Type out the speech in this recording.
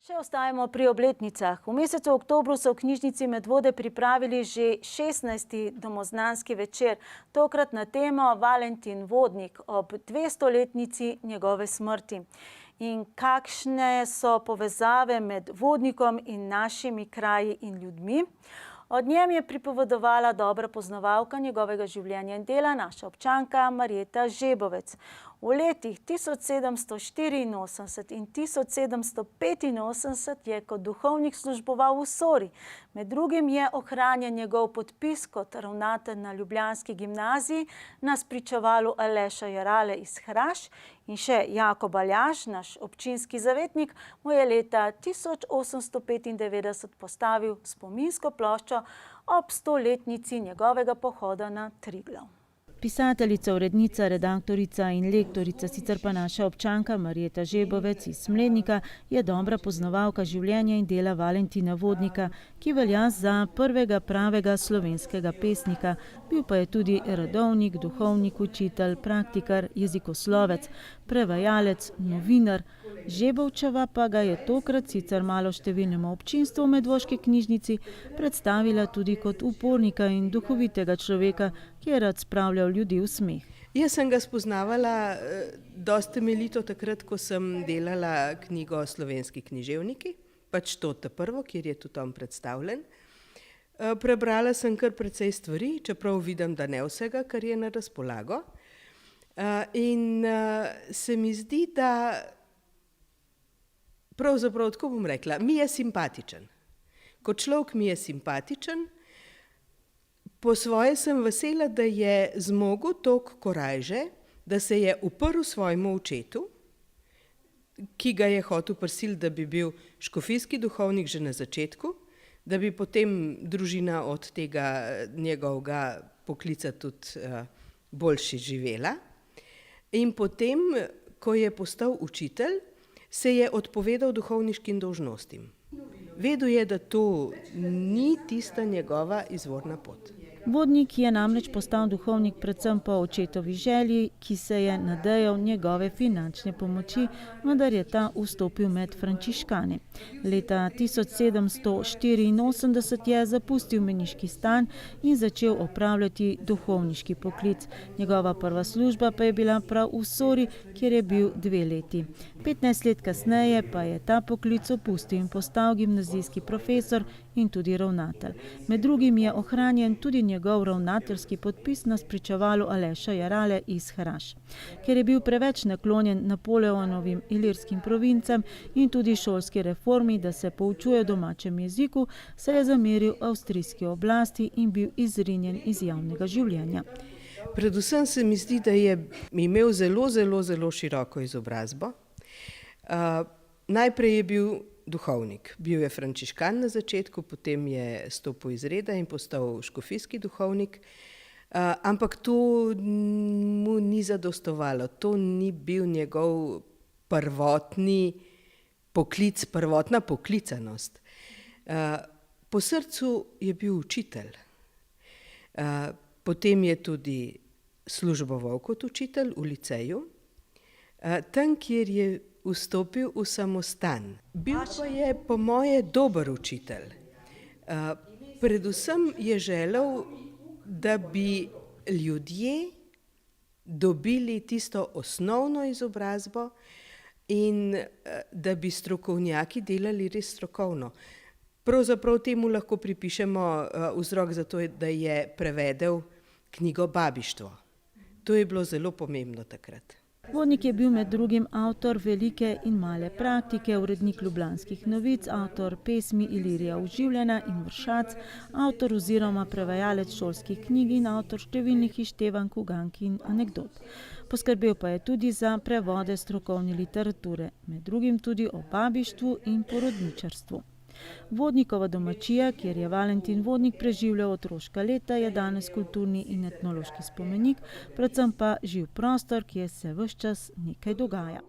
Še ostajamo pri obletnicah. V mesecu oktobru so v knjižnici Medvode pripravili že 16. domoznanski večer, tokrat na temo Valentin Vodnik ob 200-letnici njegove smrti. In kakšne so povezave med Vodnikom in našimi kraji in ljudmi? Od njem je pripovedovala dobra poznavalka njegovega življenja in dela, naša občanka Marjeta Žebovec. V letih 1784 in 1785 je kot duhovnik služboval v Sori. Med drugim je ohranjen njegov podpis kot ravnatelj na ljubljanski gimnaziji, na spričevalu Aleša Jerale iz Hraš in še Jakob Aljaž, naš občinski zavetnik, mu je leta 1895 postavil spominsko ploščo ob 100-letnici njegovega pohoda na Triglav. Pisateljica, urednica, redaktorica in lektorica, sicer pa naša občanka Marjeta Žebovec iz Smlednika, je dobra poznavalka življenja in dela Valentina Vodnika, ki velja za prvega pravega slovenskega pesnika. Bil pa je tudi redovnik, duhovnik, učitelj, praktikar, jezikoslovec, prevajalec, novinar. Žebovčeva pa ga je tokrat sicer maloštevilnemu občinstvu v Medvoški knjižnici predstavila tudi kot upornika in duhovitega človeka, ki je rad spravljal ljudi v smeh. Jaz sem ga spoznavala dosti temeljito takrat, ko sem delala knjigo Slovenski književniki, pač to prvo, kjer je tudi on predstavljen. Prebrala sem kar precej stvari, čeprav vidim, da ne vsega, kar je na razpolago. In se mi zdi, da pravzaprav, tako bom rekla, mi je simpatičen. Kot človek mi je simpatičen. Po svoje sem vesela, da je zmogel toliko korajže, da se je uprl svojemu očetu, ki ga je hotel prisiliti, da bi bil škofijski duhovnik že na začetku, da bi potem družina od tega njegovega poklica tudi boljše živela. In potem, ko je postal učitelj, se je odpovedal duhovniškim dolžnostim. Vedel je, da to ni tista njegova izvorna pot. Vodnik je namreč postal duhovnik predvsem po očetovi želji, ki se je nadejal njegove finančne pomoči, vendar je ta vstopil med frančiškane. Leta 1784 je zapustil meniški stan in začel opravljati duhovniški poklic. Njegova prva služba pa je bila prav v Sori, kjer je bil 2 leti. 15 let kasneje pa je ta poklic opustil in postal gimnazijski profesor in tudi ravnatelj. Med drugim je ohranjen tudi njegov ravnateljski podpis na spričevalu Aleša Jerale iz Hraš. Ker je bil preveč naklonjen Napoleonovim ilirskim provincam in tudi šolski reformi, da se poučuje v domačem jeziku, se je zameril avstrijski oblasti in bil izrinjen iz javnega življenja. Predvsem se mi zdi, da je imel zelo široko izobrazbo. Najprej je bil duhovnik. Bil je frančiškan na začetku, potem je stopil iz reda in postal škofijski duhovnik. Ampak to mu ni zadostovalo. To ni bil njegov prvotni poklic, prvotna poklicanost. Po srcu je bil učitelj. Potem je tudi služboval kot učitelj v liceju. Tam, kjer je vstopil v samostan. Bil pa je po moje dober učitelj. Predvsem je želel, da bi ljudje dobili tisto osnovno izobrazbo in da bi strokovnjaki delali res strokovno. Pravzaprav temu lahko pripišemo vzrok za to, da je prevedel knjigo Babištvo. To je bilo zelo pomembno takrat. Vodnik je bil med drugim avtor velike in male praktike, urednik Ljubljanskih novic, avtor pesmi Ilirija oživljena in Vršac, avtor oziroma prevajalec šolskih knjig in avtor številnih izštevank, ugank in anekdot. Poskrbel pa je tudi za prevode strokovne literature, med drugim tudi o babištvu in porodničarstvu. Vodnikova domačija, kjer je Valentin Vodnik preživljal otroška leta, je danes kulturni in etnološki spomenik, predvsem pa živ prostor, kjer se ves čas nekaj dogaja.